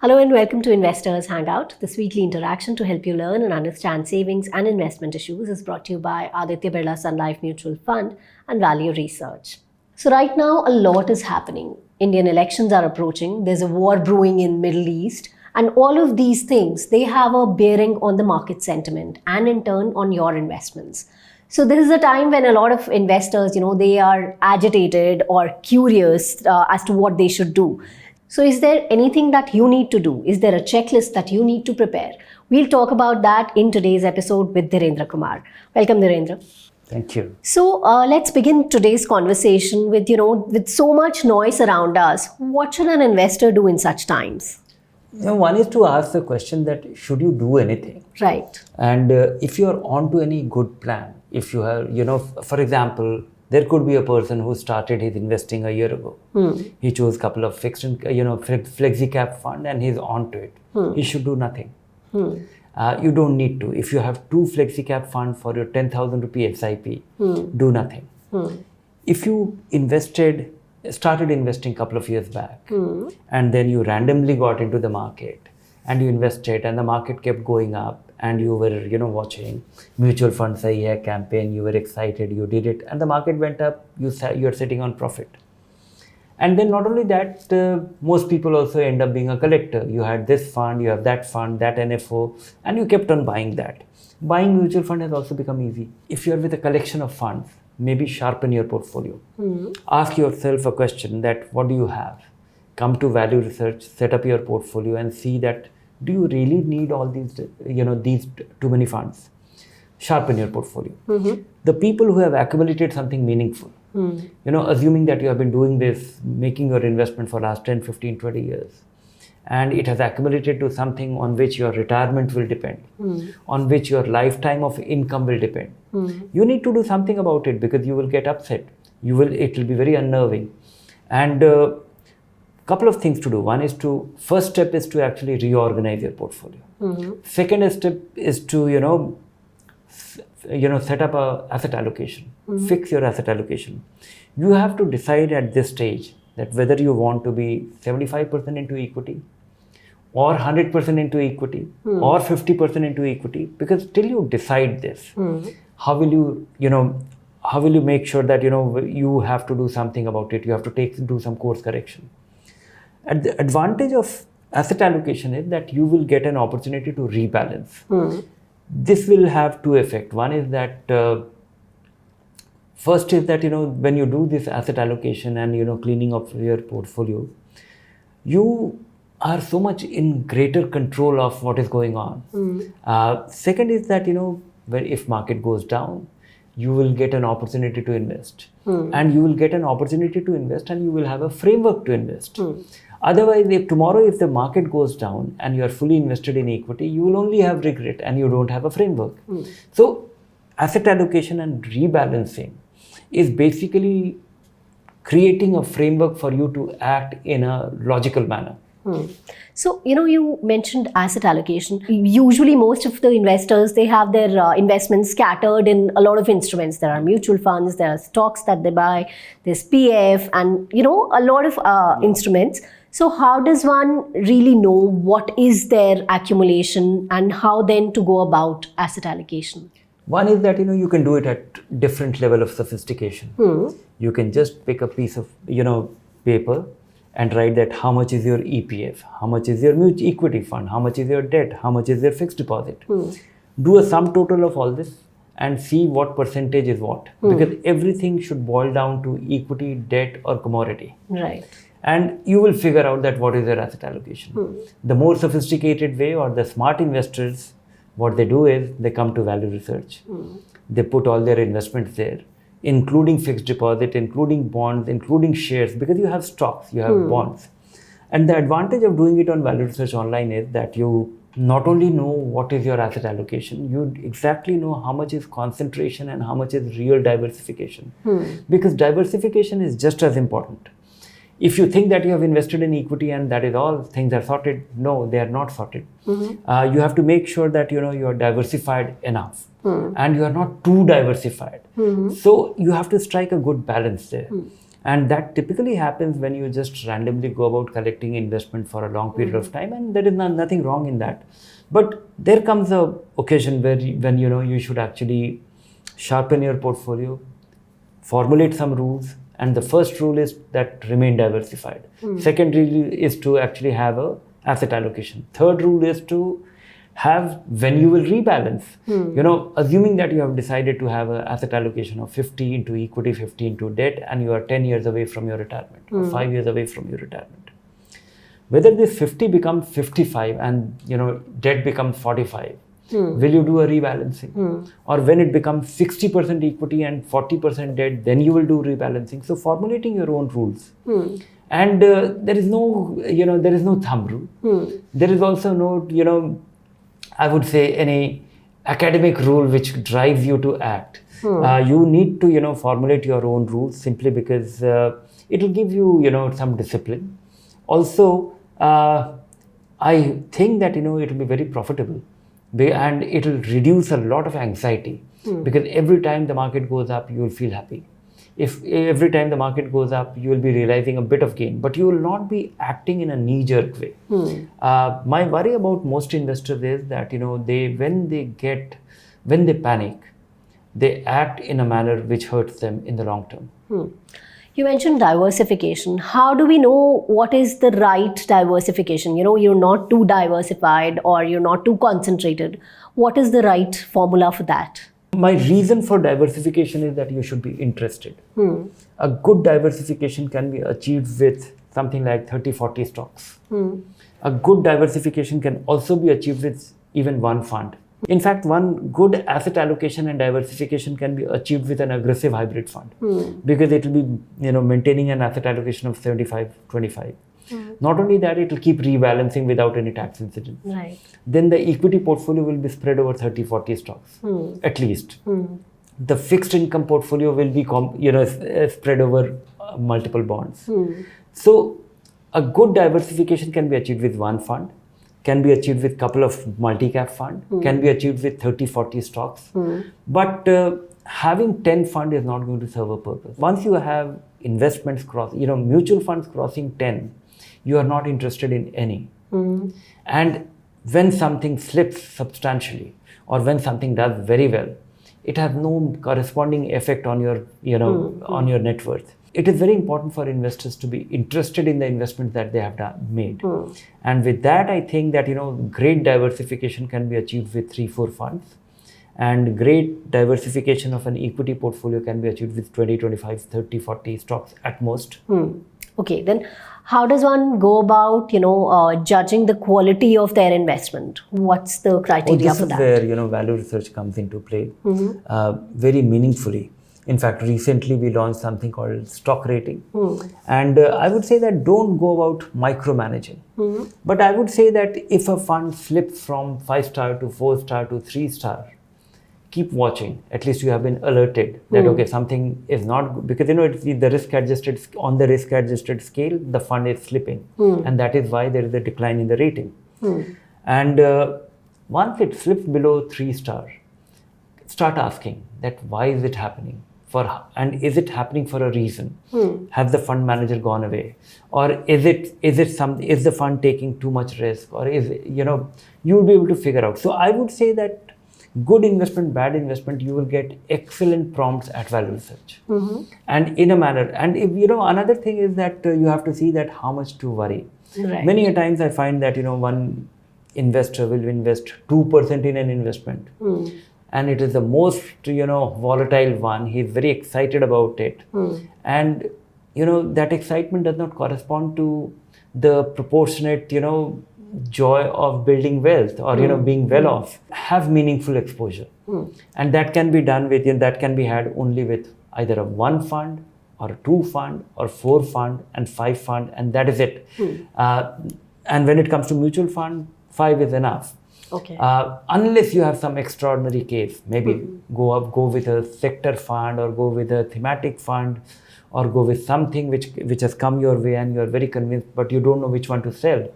Hello and welcome to Investors Hangout. This weekly interaction to help you learn and understand savings and investment issues is brought to you by Aditya Birla Sun Life Mutual Fund and Value Research. So right now a lot is happening. Indian elections are approaching. There's a war brewing in Middle East. And all of these things, they have a bearing on the market sentiment and in turn on your investments. So this is a time when a lot of investors, they are agitated or curious as to what they should do. So is there anything that you need to do? Is there a checklist that you need to prepare? We'll talk about that in today's episode with Dhirendra Kumar. Welcome, Dhirendra. Thank you. So let's begin today's conversation with, with so much noise around us, what should an investor do in such times? One is to ask the question that should you do anything? Right. And if you are on to any good plan, if you have, for example, there could be a person who started his investing a year ago. He chose a couple of fixed, flexi cap fund and he's on to it. He should do nothing. You don't need to. If you have 2 flexi cap fund for your 10,000 rupee SIP, do nothing. If you started investing a couple of years back and then you randomly got into the market and you invested and the market kept going up and you were watching mutual fund sahi hai campaign, you were excited, you did it and the market went up, you're sitting on profit. And then not only that, most people also end up being a collector. You had this fund, you have that fund, that NFO, and you kept on buying that. Buying mutual fund has also become easy. If you're with a collection of funds, maybe sharpen your portfolio. Ask yourself a question that what do you have? Come to Value Research, set up your portfolio and see that do you really need all these, these too many funds? Sharpen your portfolio. The people who have accumulated something meaningful, assuming that you have been doing this, making your investment for last 10, 15, 20 years, and it has accumulated to something on which your retirement will depend, on which your lifetime of income will depend. You need to do something about it because you will get upset. It will be very unnerving. And couple of things to do. First step is to actually reorganize your portfolio. Second step is to, set up a asset allocation, fix your asset allocation. You have to decide at this stage that whether you want to be 75% into equity or 100% into equity or 50% into equity, because till you decide this, how will you make sure that, you have to do something about it, you have to do some course correction. And the advantage of asset allocation is that you will get an opportunity to rebalance. This will have 2 effects. One is that, first is that, when you do this asset allocation and, cleaning of your portfolio, you are so much in greater control of what is going on. Second is that, if market goes down, you will get an opportunity to invest. And you will get an opportunity to invest and you will have a framework to invest. Otherwise, if the market goes down and you are fully invested in equity, you will only have regret and you don't have a framework. So, asset allocation and rebalancing is basically creating a framework for you to act in a logical manner. So, you mentioned asset allocation. Usually, most of the investors, they have their investments scattered in a lot of instruments. There are mutual funds, there are stocks that they buy, there's PF and, a lot of instruments. So how does one really know what is their accumulation and how then to go about asset allocation? One is that, you can do it at different level of sophistication. You can just pick a piece of, paper and write that how much is your EPF, how much is your mutual equity fund, how much is your debt, how much is your fixed deposit. Do a sum total of all this and see what percentage is what. Because everything should boil down to equity, debt or commodity. Right. And you will figure out that what is your asset allocation. The more sophisticated way or the smart investors, what they do is they come to Value Research. They put all their investments there, including fixed deposit, including bonds, including shares, because you have stocks, you have bonds. And the advantage of doing it on Value Research Online is that you not only know what is your asset allocation, you exactly know how much is concentration and how much is real diversification. Because diversification is just as important. If you think that you have invested in equity and that is all, things are sorted, no, they are not sorted. You have to make sure that you are diversified enough and you are not too diversified. So you have to strike a good balance there. And that typically happens when you just randomly go about collecting investment for a long period of time, and there is nothing wrong in that. But there comes a occasion when you should actually sharpen your portfolio, formulate some rules, and the first rule is that remain diversified. Second rule is to actually have a asset allocation. Third rule is to have when you will rebalance. Assuming that you have decided to have an asset allocation of 50 into equity, 50 into debt, and you are 10 years away from your retirement or 5 years away from your retirement. Whether this 50 becomes 55 and debt becomes 45, will you do a rebalancing? Or when it becomes 60% equity and 40% debt, then you will do rebalancing. So formulating your own rules. And there is no thumb rule. There is also no, I would say, any academic rule which drives you to act. You need to, formulate your own rules simply because it will give you, some discipline. Also, I think that, it will be very profitable and it will reduce a lot of anxiety because every time the market goes up, you will feel happy. If every time the market goes up, you will be realizing a bit of gain, but you will not be acting in a knee-jerk way. My worry about most investors is that, when they panic, they act in a manner which hurts them in the long term. You mentioned diversification. How do we know what is the right diversification? You're not too diversified or you're not too concentrated. What is the right formula for that? My reason for diversification is that you should be interested. A good diversification can be achieved with something like 30-40 stocks. A good diversification can also be achieved with even one fund. In fact, one good asset allocation and diversification can be achieved with an aggressive hybrid fund because it will be maintaining an asset allocation of 75-25. Not only that, it will keep rebalancing without any tax incident. Right. Then the equity portfolio will be spread over 30-40 stocks at least. The fixed income portfolio will be spread over multiple bonds. So a good diversification can be achieved with one fund, can be achieved with couple of multi-cap fund, can be achieved with 30-40 stocks. But having 10 fund is not going to serve a purpose. Once you have investments mutual funds crossing 10, you are not interested in any. And when something slips substantially or when something does very well, it has no corresponding effect on your, on your net worth. It is very important for investors to be interested in the investments that they have made. And with that, I think that, great diversification can be achieved with 3-4 funds. And great diversification of an equity portfolio can be achieved with 20, 25, 30, 40 stocks at most. Okay, then how does one go about, judging the quality of their investment? What's the criteria for that? This is where, value research comes into play very meaningfully. In fact, recently we launched something called stock rating. And I would say that don't go about micromanaging. But I would say that if a fund slips from 5-star to 4-star to 3-star, keep watching. At least you have been alerted that, okay, something is not good. Because, it's the risk-adjusted scale, the fund is slipping. And that is why there is a decline in the rating. And once it slips below 3-star, start asking that why is it happening? And is it happening for a reason? Has the fund manager gone away, or is the fund taking too much risk, or is it, you will be able to figure out. So I would say that good investment, bad investment, you will get excellent prompts at value research, and in a manner. And if another thing is that you have to see that how much to worry. Right. Many a times I find that one investor will invest 2% in an investment. And it is the most, volatile one. He's very excited about it. And, that excitement does not correspond to the proportionate, joy of building wealth or, being well off. Have meaningful exposure. And that can be done with, that can be had only with either a 1 fund or a 2 fund or 4 fund and 5 fund. And that is it. And when it comes to mutual fund, 5 is enough. Okay. Unless you have some extraordinary case, maybe go with a sector fund or go with a thematic fund or go with something which has come your way and you're very convinced, but you don't know which one to sell.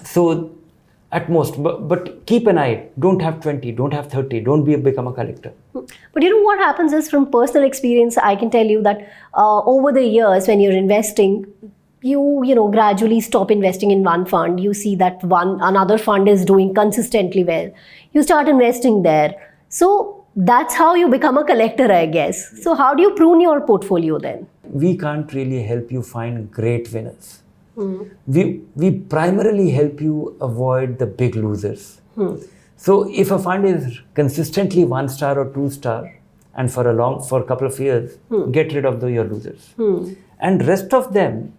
So at most. But keep an eye. Don't have 20, don't have 30, don't become a collector. But what happens is, from personal experience, I can tell you that over the years when you're investing, you gradually stop investing in one fund. You see that another fund is doing consistently well. You start investing there. So that's how you become a collector, I guess. So how do you prune your portfolio then? We can't really help you find great winners. We primarily help you avoid the big losers. So if a fund is consistently 1 star or 2 star, and for a couple of years, get rid of your losers. And rest of them,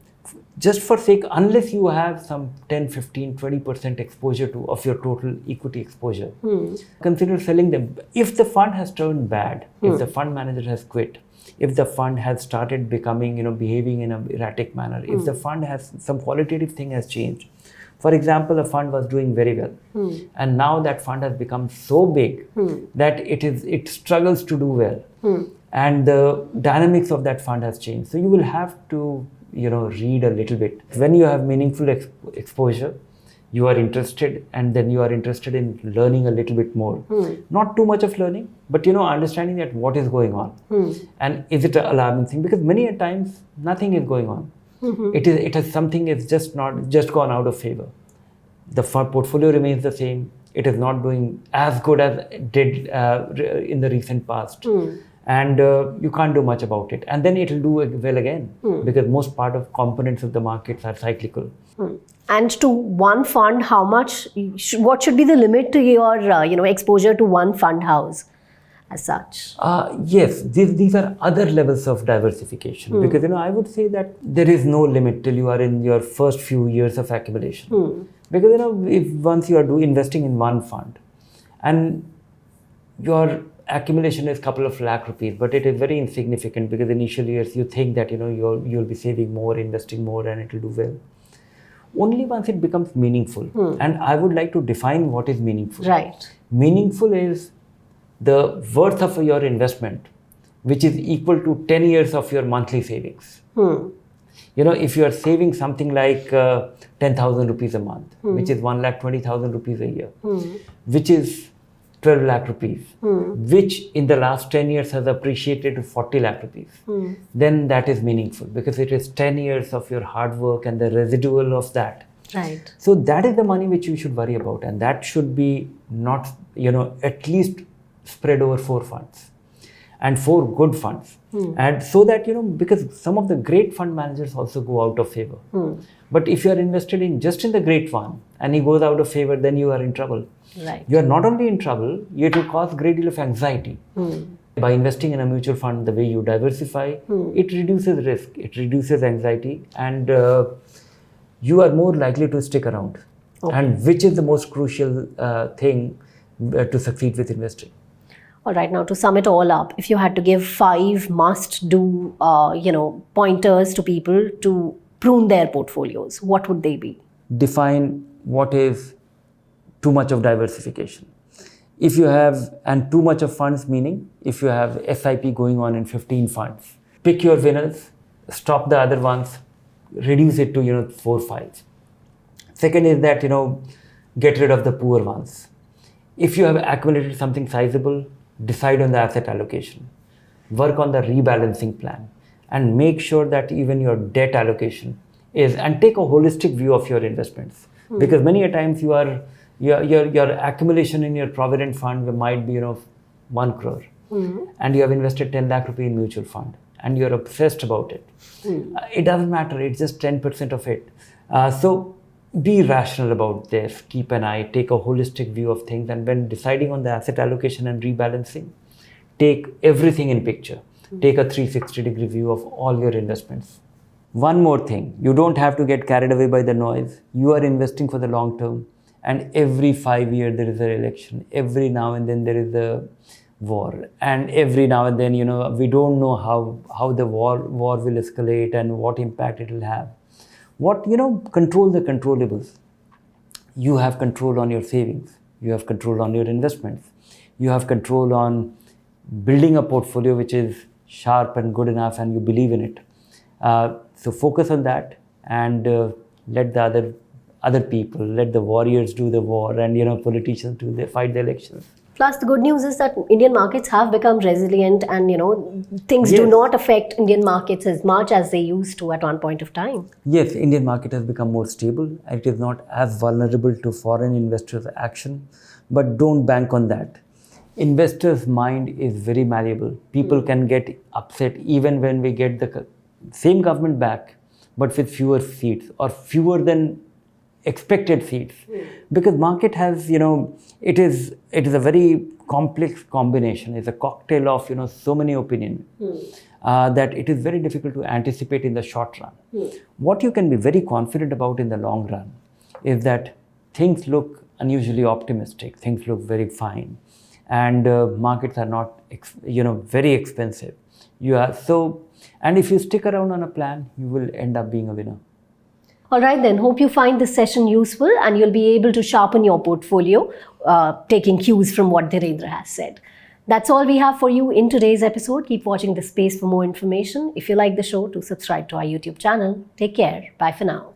just for sake, unless you have some 10, 15, 20% exposure of your total equity exposure, consider selling them. If the fund has turned bad, if the fund manager has quit, if the fund has started becoming, behaving in an erratic manner, if the fund has some qualitative thing has changed. For example, a fund was doing very well, and now that fund has become so big that it struggles to do well, and the dynamics of that fund has changed. So you will have to read a little bit. When you have meaningful exposure, you are interested, and then you are interested in learning a little bit more. Not too much of learning, but understanding that what is going on, and is it an alarming thing? Because many a times nothing is going on. It is something is just gone out of favor. The portfolio remains the same. It is not doing as good as it did in the recent past. And you can't do much about it. And then it will do well again, because most part of components of the markets are cyclical. And to one fund, how much? What should be the limit to your exposure to one fund house, as such? Yes, these are other levels of diversification, because I would say that there is no limit till you are in your first few years of accumulation. Because if once you are investing in one fund, and your accumulation is a couple of lakh rupees, but it is very insignificant, because initial years you think that you'll be saving more, investing more, and it will do well. Only once it becomes meaningful, and I would like to define what is meaningful. Right. Meaningful is the worth of your investment, which is equal to 10 years of your monthly savings. If you are saving something like 10,000 rupees a month, which is 1,20,000 rupees a year, which is 12 lakh rupees, which in the last 10 years has appreciated to 40 lakh rupees, then that is meaningful, because it is 10 years of your hard work and the residual of that. Right. So that is the money which you should worry about, and that should be not, at least spread over 4 funds and 4 good funds. And so that, because some of the great fund managers also go out of favor. But if you are invested just in the great one and he goes out of favor, then you are in trouble. Right. You are not only in trouble, it will cause a great deal of anxiety. By investing in a mutual fund, the way you diversify, it reduces risk, it reduces anxiety, and you are more likely to stick around. Okay. And which is the most crucial thing to succeed with investing. All right, now to sum it all up, if you had to give 5 must-do, pointers to people to prune their portfolios, what would they be? Define what is too much of diversification. If you have, and too much of funds, meaning if you have SIP going on in 15 funds, pick your winners, stop the other ones, reduce it to 4 or 5. Second is that get rid of the poor ones. If you have accumulated something sizable, decide on the asset allocation, work on the rebalancing plan, and make sure that even your debt allocation is, and take a holistic view of your investments. Because many a times your accumulation in your provident fund might be 1 crore, and you have invested 10 lakh rupee in mutual fund, and you're obsessed about it. It doesn't matter, it's just 10% of it. So be rational about this, keep an eye, take a holistic view of things, and when deciding on the asset allocation and rebalancing, take everything in picture. Take a 360-degree view of all your investments. One more thing, you don't have to get carried away by the noise. You are investing for the long term, and every 5 years there is an election. Every now and then there is a war, and every now and then we don't know how the war will escalate and what impact it will have. Control the controllables. You have control on your savings. You have control on your investments. You have control on building a portfolio which is sharp and good enough, and you believe in it. So focus on that, and let the other people. Let the warriors do the war, and politicians fight the elections. Plus, the good news is that Indian markets have become resilient, and things do Yes. not affect Indian markets as much as they used to at one point of time. Yes, Indian market has become more stable and it is not as vulnerable to foreign investors' action. But don't bank on that. Investors' mind is very malleable. People can get upset even when we get the same government back, but with fewer seats or fewer than expected seats. Because market has, it is a very complex combination. It's a cocktail of, so many opinions that it is very difficult to anticipate in the short run. What you can be very confident about in the long run is that things look unusually optimistic. Things look very fine. And markets are not, very expensive. And if you stick around on a plan, you will end up being a winner. All right, then. Hope you find this session useful and you'll be able to sharpen your portfolio, taking cues from what Dhirendra has said. That's all we have for you in today's episode. Keep watching this space for more information. If you like the show, do subscribe to our YouTube channel. Take care. Bye for now.